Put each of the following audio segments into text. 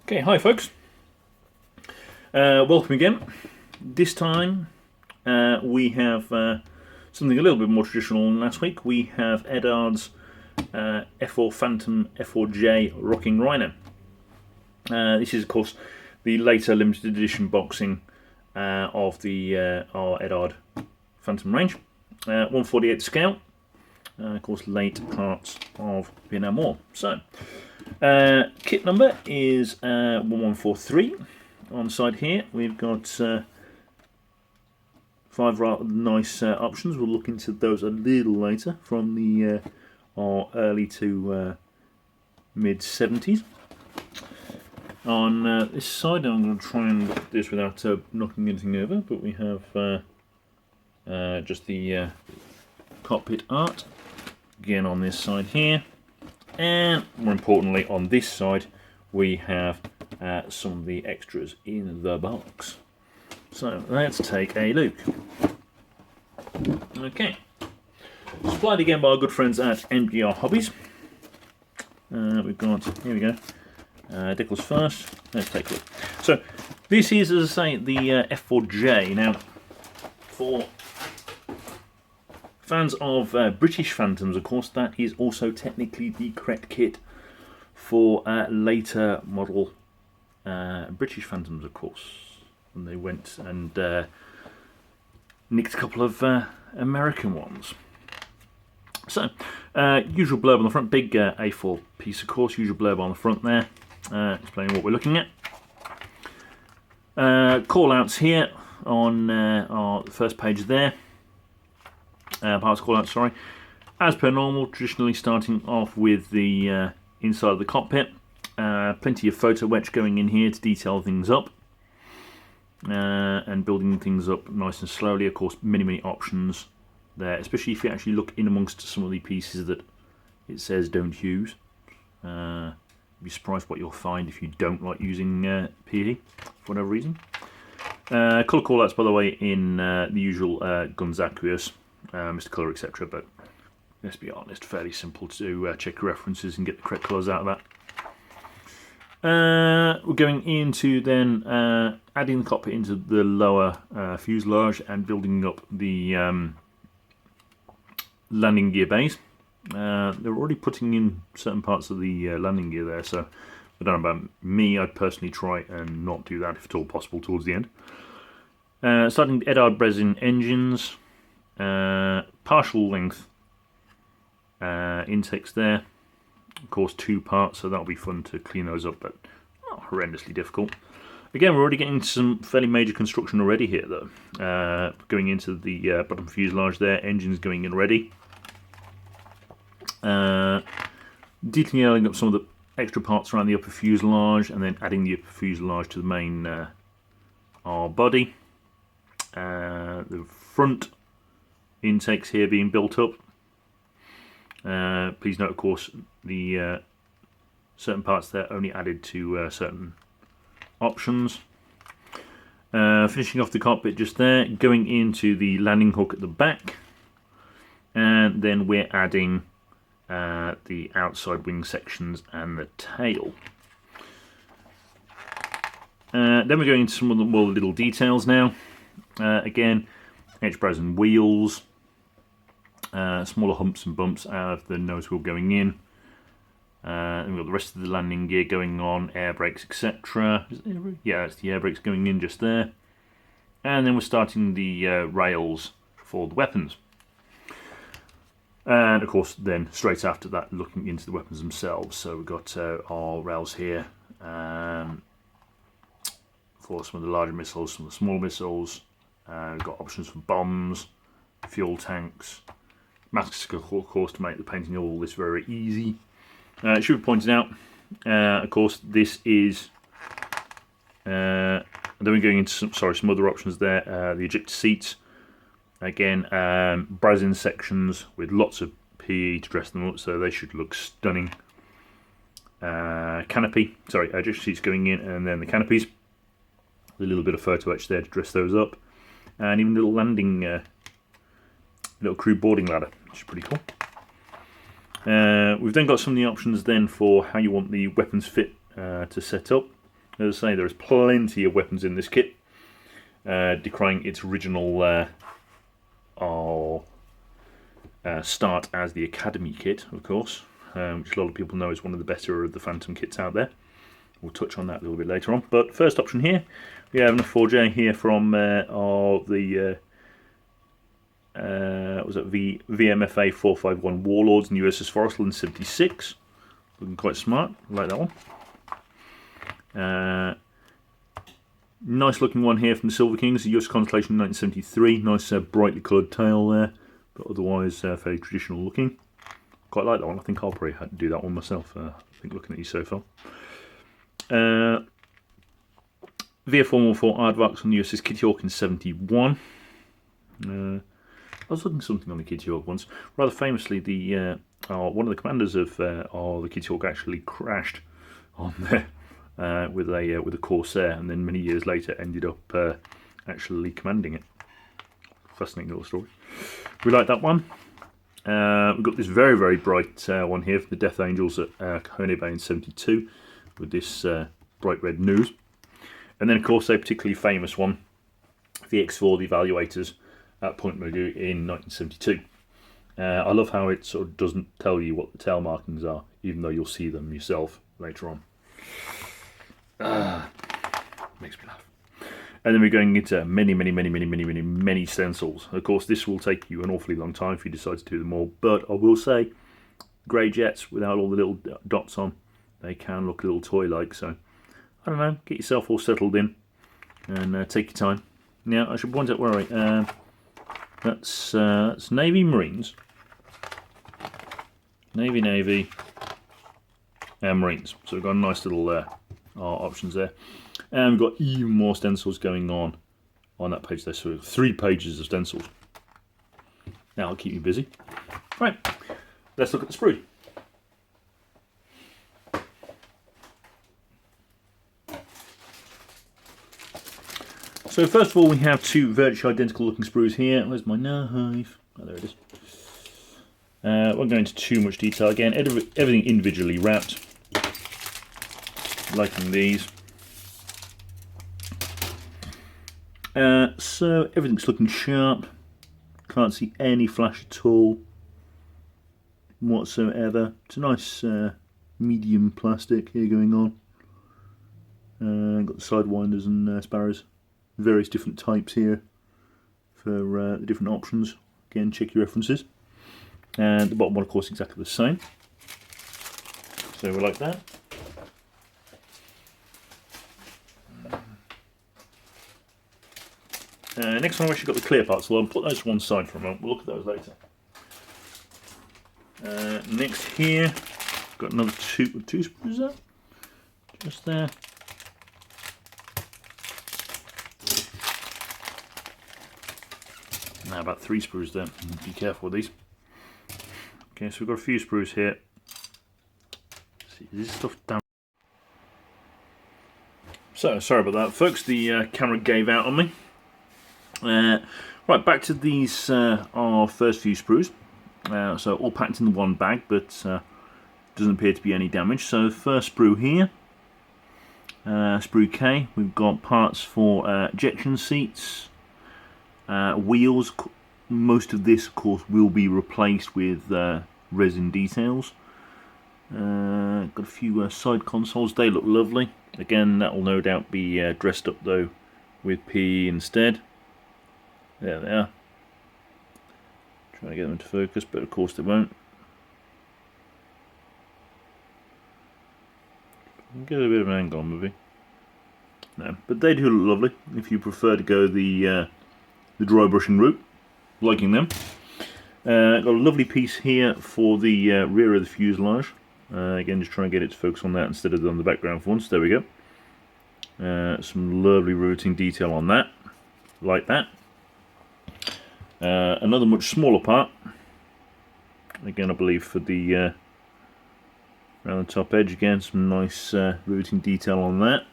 Okay, hi folks. Welcome again. This time we have something a little bit more traditional than last week. We have Eduard's F4 Phantom F-4J Rockin Rhino. This is, of course, the later limited edition boxing of the our Eduard Phantom range. 1/48 scale. Of course, late parts of Vietnam War. So, kit number is 1143. On the side here, we've got 5 rather nice options. We'll look into those a little later from the our early to mid 70s. On this side, I'm going to try and look at this without knocking anything over, but we have just the cockpit art again on this side here, and more importantly on this side we have some of the extras in the box. So let's take a look. Okay, supplied again by our good friends at MGR Hobbies. We've got, here we go, Dickles first. Let's take a look. So this is, as I say, the F-4J. Now, for fans of British Phantoms, of course, that is also technically the correct kit for later model British Phantoms, of course, when they went and nicked a couple of American ones. So, usual blurb on the front, big A4 piece, of course, usual blurb on the front there, explaining what we're looking at. Call outs here on our first page there. Parts call out, sorry. As per normal, traditionally starting off with the inside of the cockpit. Plenty of photo etch going in here to detail things up. And building things up nice and slowly. Of course, many options there, especially if you actually look in amongst some of the pieces that it says don't use. You'll be surprised what you'll find if you don't like using PE for whatever reason. Colour callouts, by the way, in the usual Guns Aqueous, Mr. Colour, etc. But let's be honest, fairly simple to check your references and get the correct colours out of that. We're going into then adding the cockpit into the lower fuselage and building up the landing gear bays. They're already putting in certain parts of the landing gear there, so I don't know about me. I'd personally try and not do that if at all possible towards the end. Starting with Eduard resin engines, partial length intakes there. Of course, 2 parts, so that'll be fun to clean those up, but not horrendously difficult. Again, we're already getting some fairly major construction already here, though. Going into the bottom fuselage there, engines going in already. Detailing up some of the extra parts around the upper fuselage, and then adding the upper fuselage to the main our body. The front intakes here being built up. Please note, of course, the certain parts there only added to certain options. Finishing off the cockpit just there, going into the landing hook at the back, and then we're adding the outside wing sections and the tail. Then we're going into some of the more little details now. Again, H-brows and wheels. Smaller humps and bumps out of the nose wheel going in. And we've got the rest of the landing gear going on, air brakes, etc. Yeah, it's the air brakes going in just there. And then we're starting the rails for the weapons. And of course, then straight after that, looking into the weapons themselves. So we've got our rails here for some of the larger missiles, some of the smaller missiles. We've got options for bombs, fuel tanks. Masks, of course, to make the painting of all this very easy. It should be pointed out, of course, this is. Then we're going into some other options there. The Ejection Seats, again, Brazin sections with lots of PE to dress them up, so they should look stunning. Canopy, sorry, Ejection Seats going in, and then the canopies. A little bit of photo etch there to dress those up, and even a little landing. Little crew boarding ladder, which is pretty cool. We've then got some of the options then for how you want the weapons fit to set up. As I say, there is plenty of weapons in this kit, decrying its original start as the Academy kit, of course, which a lot of people know is one of the better of the Phantom kits out there. We'll touch on that a little bit later on. But first option here, we have an F-4J here from the VMFA 451 Warlords in USS Forrestal in 76. Looking quite smart, I like that one. Nice looking one here from the Silver Kings, the US Constellation 1973. Nice brightly coloured tail there, but otherwise very traditional looking. Quite like that one. I think I'll probably do that one myself. I think looking at these so far. VF-114 Aardvarks on the USS Kitty Hawk in 71. I was looking at something on the Kitty Hawk once. Rather famously, the one of the commanders of the Kitty Hawk actually crashed on there with a Corsair, and then many years later ended up actually commanding it. Fascinating little story. We like that one. We've got this very, very bright one here for the Death Angels at Kahone Bay in 72 with this bright red news. And then, of course, a particularly famous one, the X4, the Evaluators at Point Mugu in 1972. I love how it sort of doesn't tell you what the tail markings are, even though you'll see them yourself later on. Makes me laugh. And then we're going into many stencils. Of course, this will take you an awfully long time if you decide to do them all. But I will say, grey jets without all the little dots on, they can look a little toy-like. So, I don't know, get yourself all settled in and take your time. Now, I should point out, where are we? That's Navy Marines. Navy, and Marines. So we've got a nice little options there. And we've got even more stencils going on that page there. So 3 pages of stencils. Now I'll keep you busy. Right, let's look at the sprue. So first of all, we have 2 virtually identical looking sprues here. Where's my knife? Oh, there it is. Won't go into too much detail. Again, everything individually wrapped. Liking these. So everything's looking sharp. Can't see any flash at all whatsoever. It's a nice medium plastic here going on. Got the sidewinders and sparrows. Various different types here for the different options. Again, check your references. And the bottom one, of course, exactly the same. So we like that. Next one, I've actually got the clear parts, so I'll put those to one side for a moment. We'll look at those later. Next here, got another two sprues there, just there. Now about 3 sprues there. Be careful with these. Okay, so we've got a few sprues here. Let's see, is this stuff down? So sorry about that, folks. The camera gave out on me. Right, back to these our first few sprues. So all packed in the one bag, but doesn't appear to be any damage. So first sprue here, sprue K. We've got parts for ejection seats, wheels. Most of this, of course, will be replaced with resin details. Got a few side consoles. They look lovely. Again, that will no doubt be dressed up though with PE instead. There they are. Trying to get them to focus, but of course they won't. Get a bit of an angle on maybe. No, but they do look lovely if you prefer to go the dry brushing route. Liking them. Got a lovely piece here for the rear of the fuselage. Again, just trying to get it to focus on that instead of on the background for once. There we go. Some lovely riveting detail on that. Like that. Another much smaller part. Again, I believe for the around the top edge. Again, some nice riveting detail on that.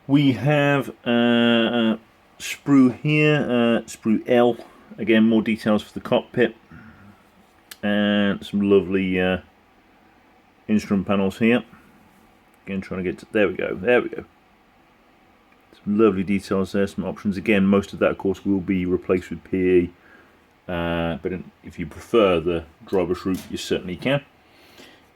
We have sprue here, sprue L. Again, more details for the cockpit. And some lovely instrument panels here. Again, trying to get to, there we go, there we go. Some lovely details there, some options. Again, most of that, of course, will be replaced with PE. But if you prefer the driver's route, you certainly can.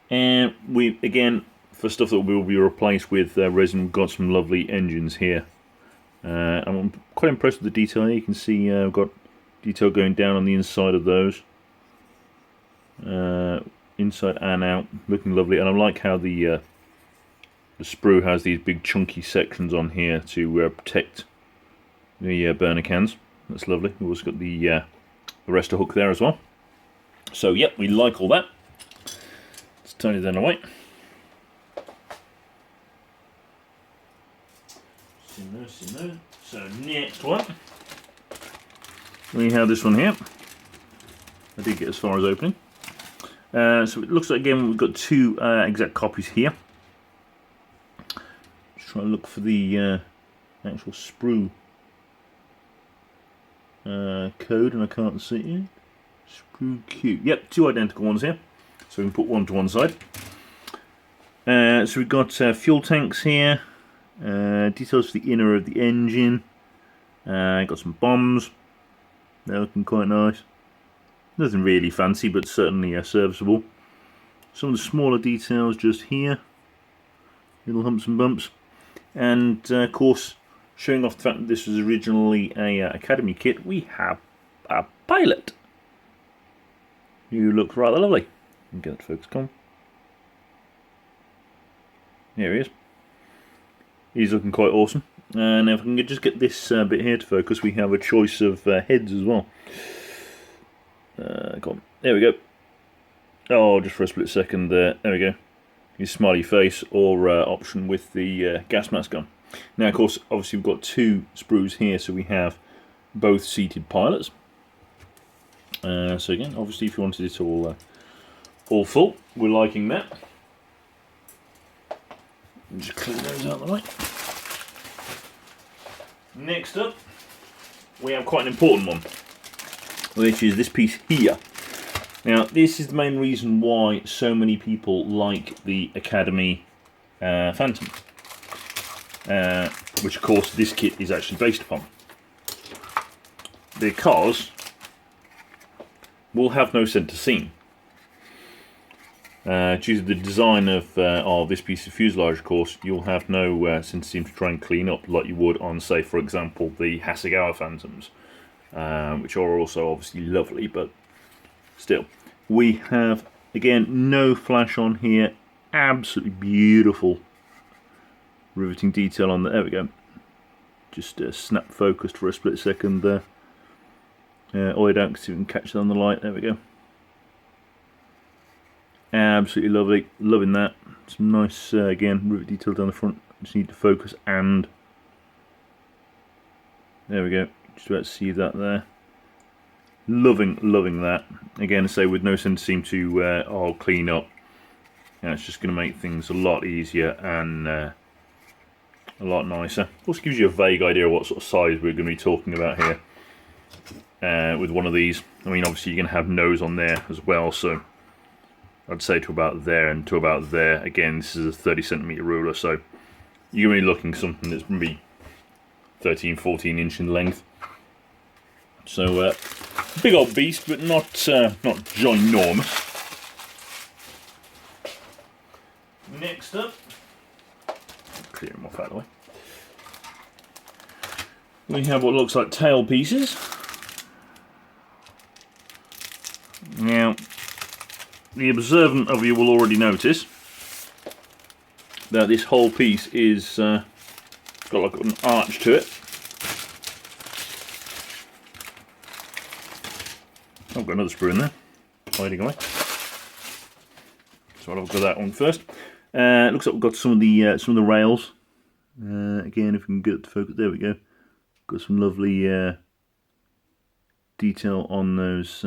And we, again, for stuff that will be replaced with resin, we've got some lovely engines here. I'm quite impressed with the detail here. You can see I've got detail going down on the inside of those. Inside and out, looking lovely. And I like how the sprue has these big chunky sections on here to protect the burner cans. That's lovely. We've also got the arrestor hook there as well. So yep, we like all that. Let's turn it then away. So next one, we have this one here. I did get as far as opening. So it looks like, again, we've got two exact copies here. Just trying to look for the actual sprue code, and I can't see it. Sprue Q. Yep, two identical ones here. So we can put one to one side. So we've got fuel tanks here. Details for the inner of the engine. Got some bombs. They're looking quite nice. Nothing really fancy, but certainly serviceable. Some of the smaller details just here. Little humps and bumps. And of course, showing off the fact that this was originally a Academy kit, we have a pilot who looks rather lovely. Get that focus on. Here he is. He's looking quite awesome. And if I can just get this bit here to focus, we have a choice of heads as well. Go on. There we go. Oh, just for a split second there. There we go. His smiley face, or option with the gas mask on. Now, of course, obviously we've got two sprues here, so we have both seated pilots. So again, obviously, if you wanted it all full, we're liking that. Just clean those out of the way. Next up, we have quite an important one, which is this piece here. Now, this is the main reason why so many people like the Academy Phantom, which of course this kit is actually based upon, because we'll have no centre seam. Due to the design of this piece of fuselage, of course, you'll have no centre seam to try and clean up like you would on, say, for example, the Hasegawa Phantoms, which are also obviously lovely, but still. We have, again, no flash on here. Absolutely beautiful riveting detail on there. There we go. Just snap focused for a split second there. All the way down, because you can catch it on the light. There we go. Absolutely lovely, loving that. Some nice, again, rivet detail down the front. Just need to focus, and there we go. Just about to see that there. Loving that. Again, say with no centre seam to clean up. It's just going to make things a lot easier and a lot nicer. Also gives you a vague idea of what sort of size we're going to be talking about here with one of these. I mean, obviously you're going to have nose on there as well, so I'd say to about there and to about there. Again, this is a 30cm ruler, so you're going to be looking something that's going to be 13-14 inch in length. So big old beast, but not ginormous. Next up, clear them off out of the way. We have what looks like tail pieces. Now, the observant of you will already notice that this whole piece is got like an arch to it. I've got another sprue in there, hiding away. So I'll look at that one first. Looks like we've got some of the rails. Again, if we can get it to focus, there we go. Got some lovely detail on those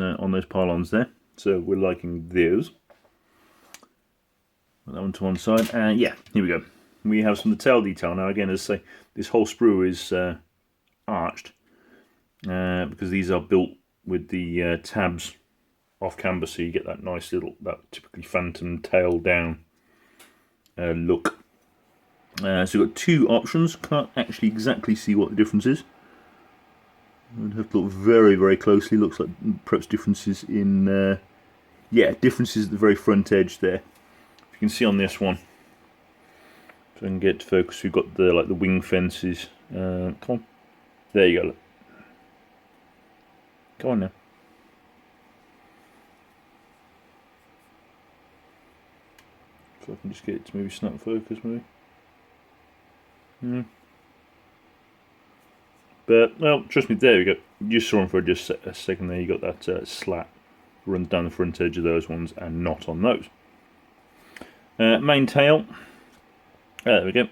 pylons there. So we're liking those. Put that one to one side. Yeah, here we go. We have some of the tail detail now. Again, as I say, this whole sprue is arched because these are built with the tabs off camber, so you get that nice little, that typically Phantom tail down look. So we've got two options. Can't actually exactly see what the difference is. I'd have to look very, very closely. Looks like perhaps differences in, yeah, differences at the very front edge there. You can see on this one. If I can get to focus, we've got the the wing fences. Come on, there you go. Look. Come on now. If I can just get it to maybe snap focus, maybe. But, well, trust me, there we go. You saw them for just a second there. You got that slat runs down the front edge of those ones and not on those. Main tail. There we go.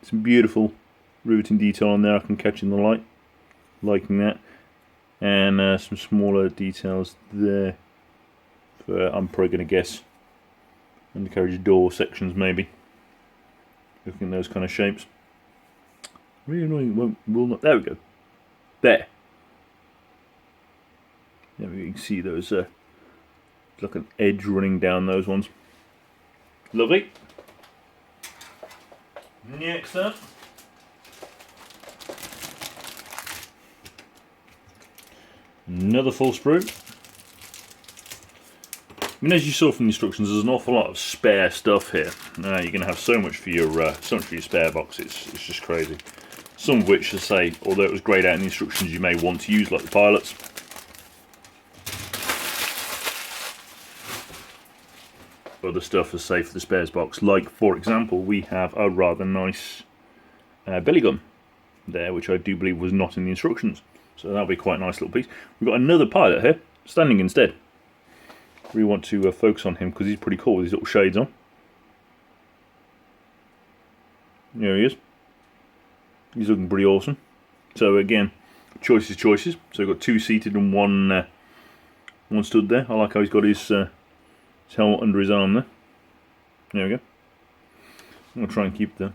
Some beautiful riveting detail on there I can catch in the light. Liking that. And some smaller details there. For, I'm probably going to guess, undercarriage door sections maybe. Looking at those kind of shapes. Really annoying, will not. There we go. There. There we can see those, like an edge running down those ones. Lovely. Next up. Another full sprue. I mean, as you saw from the instructions, there's an awful lot of spare stuff here. You're going to have so much for your spare box. It's just crazy. Some of which, as I say, although it was grayed out in the instructions, you may want to use, like the pilots. Other stuff, as I say, for the spares box, like for example, we have a rather nice belly gun there, which I do believe was not in the instructions. So that'll be quite a nice little piece. We've got another pilot here, standing instead. We want to focus on him because he's pretty cool with his little shades on. There he is. He's looking pretty awesome. So again, choices. So we've got two seated and one stood there. I like how he's got his helmet under his arm there. There we go. I'm going to try and keep that.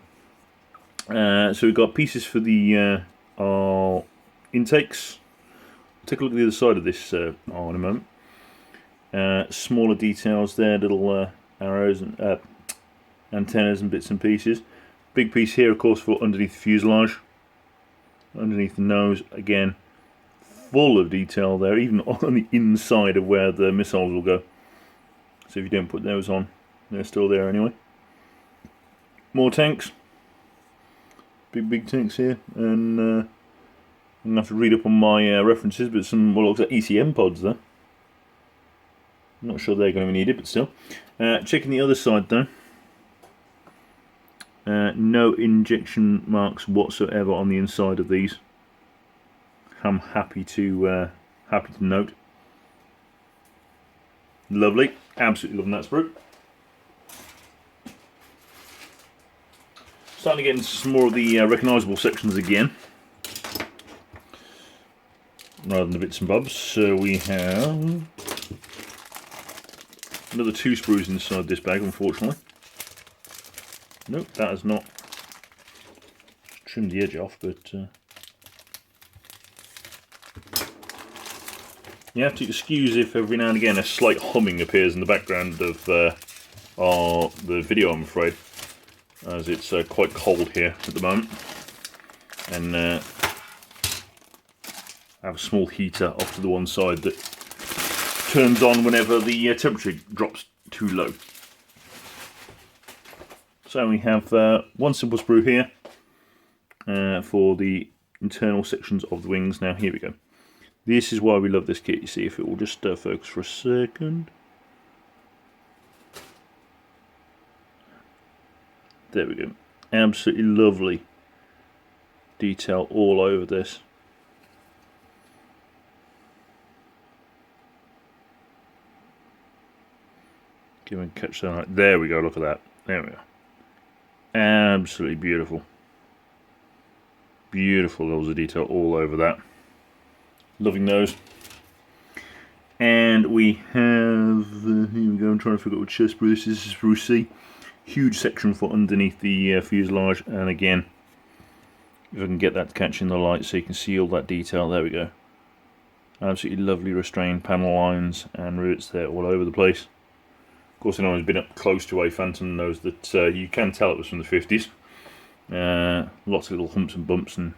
So we've got pieces for the our intakes. Take a look at the other side of this in a moment. Smaller details there, little arrows and antennas and bits and pieces. Big piece here, of course, for underneath the fuselage. Underneath the nose, again, full of detail there, even on the inside of where the missiles will go. So if you don't put those on, they're still there anyway. More tanks. Big tanks here. And I'm going to have to read up on my references, but some what looks like ECM pods there. I'm not sure they're going to be needed, but still. Checking the other side though. No injection marks whatsoever on the inside of these. I'm happy to note. Lovely, absolutely loving that sprue. Starting to get into some more of the recognisable sections again, rather than the bits and bobs. So we have another two sprues inside this bag, unfortunately. Nope, that has not trimmed the edge off, but you have to excuse if every now and again a slight humming appears in the background of the video, I'm afraid, as it's quite cold here at the moment, and I have a small heater off to the one side that turns on whenever the temperature drops too low. So we have one simple sprue here for the internal sections of the wings. Now here we go. This is why we love this kit. You see, if it will just focus for a second. There we go. Absolutely lovely detail all over this. Give me a catch that. There we go. Look at that. There we go. Absolutely beautiful. Beautiful levels of detail all over that. Loving those. And we have, here we go, I'm trying to figure out which sprue this is. This is sprue C. Huge section for underneath the fuselage, and again, if I can get that to catch in the light so you can see all that detail, there we go. Absolutely lovely restrained panel lines and rivets there all over the place. Of course, anyone who's been up close to a Phantom knows that you can tell it was from the 50s. Lots of little humps and bumps and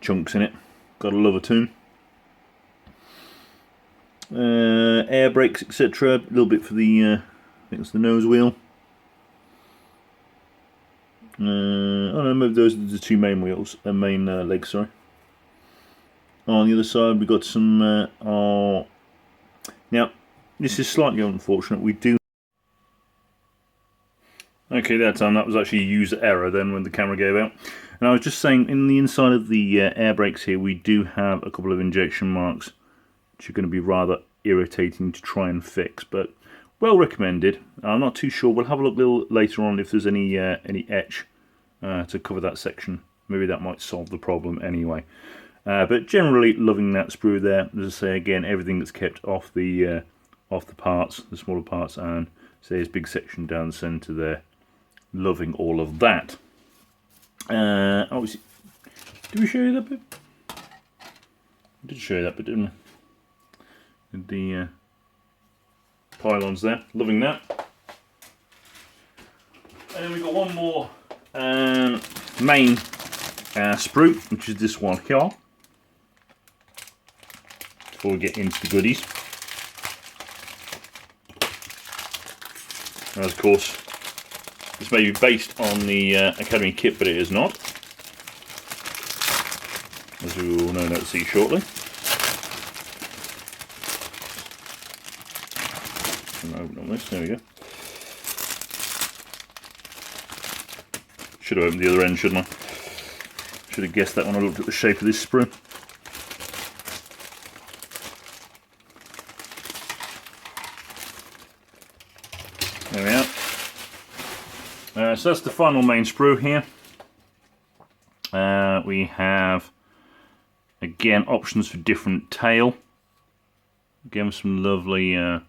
chunks in it. Gotta love a tune. Air brakes, etc. A little bit for the, I think it's the nose wheel. Oh no, maybe those are the two main wheels, main legs, sorry. On the other side we've got some, now this is slightly unfortunate, we do... Okay, that time that was actually a user error then when the camera gave out. And I was just saying, in the inside of the air brakes here we do have a couple of injection marks, which are going to be rather irritating to try and fix, but well recommended. I'm not too sure, we'll have a look a little later on if there's any etch to cover that section. Maybe that might solve the problem anyway. But generally loving that sprue there. As I say again, everything that's kept off the parts, the smaller parts, and say this big section down the centre there. Loving all of that. Obviously, did we show you that bit? We did show you that bit, didn't we? With the pylons there. Loving that. And then we've got one more main sprue, which is this one here. Before we get into the goodies. And of course, this may be based on the Academy kit, but it is not. As we will know to see shortly. Open on this, there we go. Should have opened the other end, shouldn't I? Should have guessed that when I looked at the shape of this sprue. There we are. So that's the final main sprue here. We have, again, options for different tail. Again, with some lovely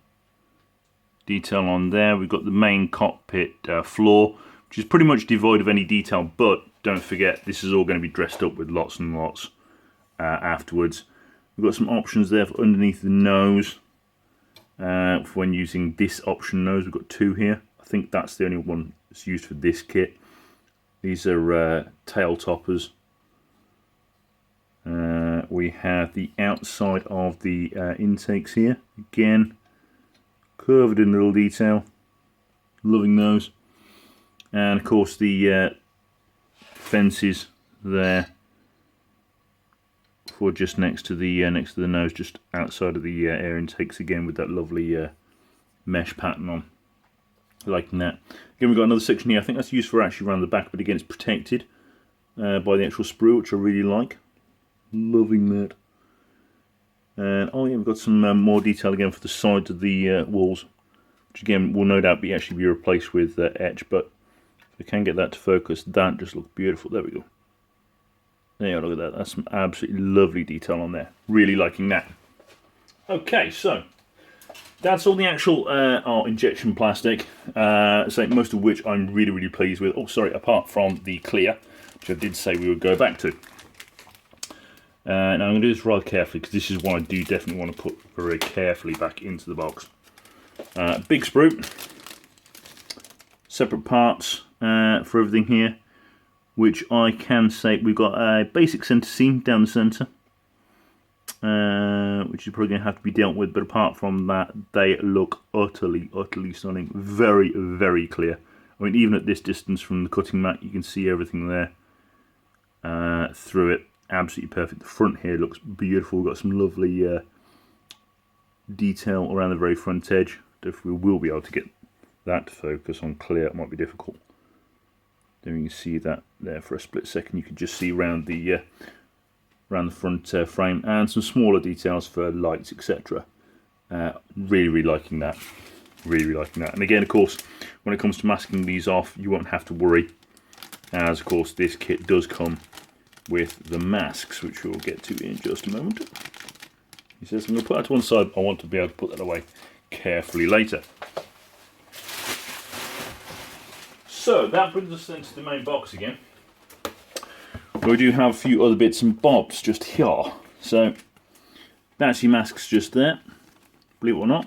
detail on there. We've got the main cockpit floor, which is pretty much devoid of any detail, but don't forget this is all going to be dressed up with lots and lots afterwards. We've got some options there for underneath the nose. For when using this option nose, we've got two here. I think that's the only one that's used for this kit. These are tail toppers. We have the outside of the intakes here. Again, covered in little detail. Loving those. And of course the fences there for just next to the nose, just outside of the air intakes, again with that lovely mesh pattern on. Liking that. Again, we've got another section here. I think that's used for actually around the back, but again it's protected by the actual sprue, which I really like. Loving that. And oh yeah, we've got some more detail again for the sides of the walls, which again will no doubt actually be replaced with etch, but if we can get that to focus, that just looks beautiful. There we go. There you go, look at that. That's some absolutely lovely detail on there. Really liking that. Okay, so that's all the actual injection plastic, so most of which I'm really pleased with. Oh, sorry, apart from the clear, which I did say we would go back to. Now I'm going to do this rather carefully because this is one I do definitely want to put very carefully back into the box. Big sprue, separate parts for everything here, which I can say we've got a basic centre seam down the centre, which is probably going to have to be dealt with, but apart from that they look utterly stunning. Very clear. I mean, even at this distance from the cutting mat you can see everything there through it. Absolutely perfect. The front here looks beautiful. We've got some lovely detail around the very front edge. If we will be able to get that to focus on clear, it might be difficult. Then you can see that there for a split second. You can just see around the front frame, and some smaller details for lights, etc. Really liking that. Really liking that. And again, of course, when it comes to masking these off, you won't have to worry, as of course this kit does come with the masks, which we'll get to in just a moment. He says, I'm going to put that to one side. I want to be able to put that away carefully later. So that brings us then to the main box again. We do have a few other bits and bobs just here. So that's your masks just there, believe it or not.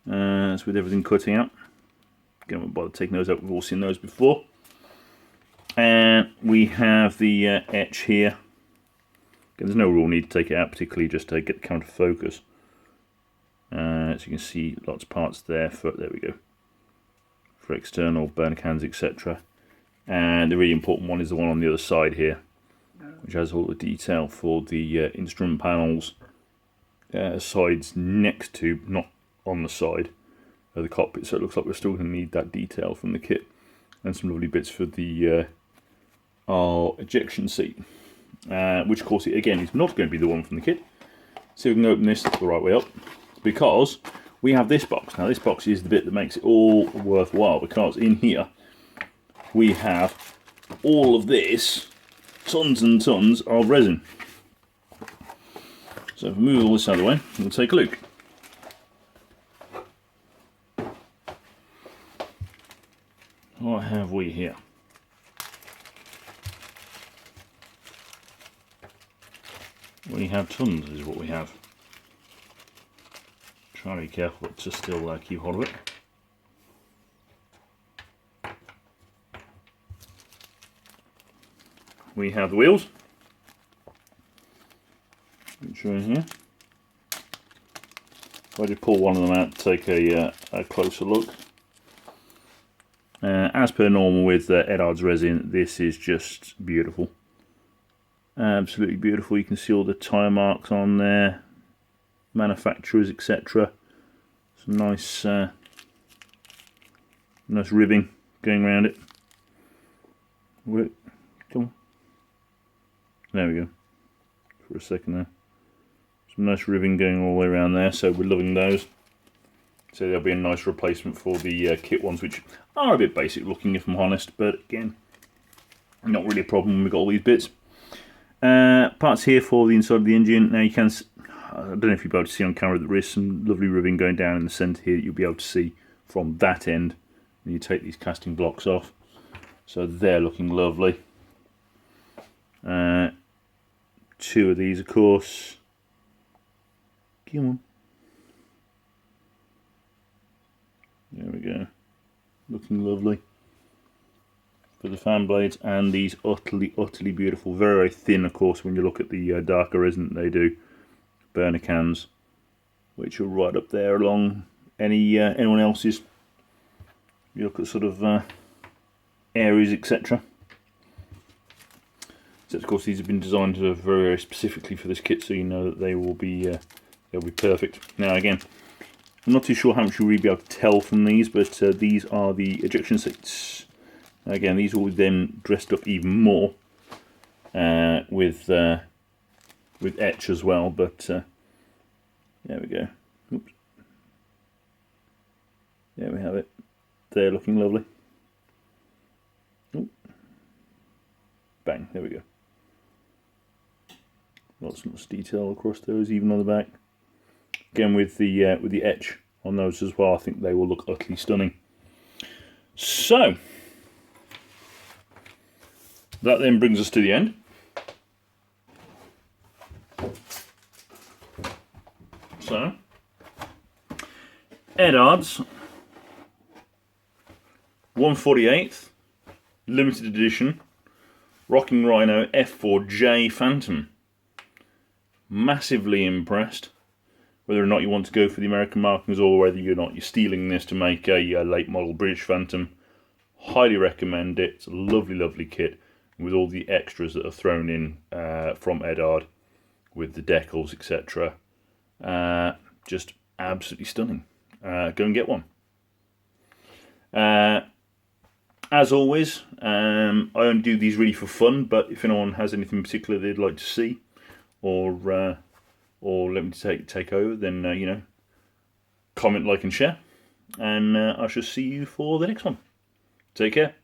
That's with everything cutting out. Again, we'll bother taking those out. We've all seen those before. And we have the etch here. There's no real need to take it out, particularly just to get the camera to focus. As you can see, lots of parts there there we go, for external burner cans, etc. And the really important one is the one on the other side here, which has all the detail for the instrument panels, sides next to, not on the side of the cockpit, so it looks like we're still going to need that detail from the kit, and some lovely bits for the our ejection seat, which of course again is not going to be the one from the kit. So we can open this the right way up, because we have this box. Now this box is the bit that makes it all worthwhile, because in here we have all of this, tons and tons of resin. So if we move all this out of the way, we'll take a look. What have we here? We have tons, is what we have. Try to be careful to still keep hold of it. We have the wheels, which are in here. If I just pull one of them out to take a closer look. As per normal with Eduard's resin, this is just beautiful. Absolutely beautiful. You can see all the tyre marks on there, manufacturers, etc. Some nice, nice ribbing going around it. Come on. There we go. For a second there. Some nice ribbing going all the way around there, so we're loving those. So there'll be a nice replacement for the kit ones, which are a bit basic looking if I'm honest, but again, not really a problem when we've got all these bits. Parts here for the inside of the engine. Now you can, I don't know if you'll be able to see on camera, there is some lovely ribbing going down in the centre here that you'll be able to see from that end when you take these casting blocks off. So they're looking lovely. Two of these, of course. Come on. There we go. Looking lovely. For the fan blades, and these utterly, utterly beautiful. Very, very thin, of course, when you look at the darker resin that they do. Burner cans, which are right up there along anyone else's. You look at sort of areas, etc. So of course these have been designed very, very specifically for this kit, so you know that they will be they'll be perfect. Now again, I'm not too sure how much you'll really be able to tell from these, but these are the ejection seats. Again, these will then dressed up even more with etch as well. But there we go. Oops. There we have it. They're looking lovely. Ooh. Bang! There we go. Lots and lots of detail across those, even on the back. Again, with the etch on those as well, I think they will look utterly stunning. So that then brings us to the end. So Eduard's 148th limited edition Rockin Rhino F-4J Phantom. Massively impressed. Whether or not you want to go for the American markings or whether you're stealing this to make a late model British Phantom, highly recommend it. It's a lovely, lovely kit with all the extras that are thrown in from Eduard with the decals, etc. Just absolutely stunning. Go and get one. As always, I only do these really for fun, but if anyone has anything particular they'd like to see, or let me take over, then comment, like and share, and I shall see you for the next one. Take care.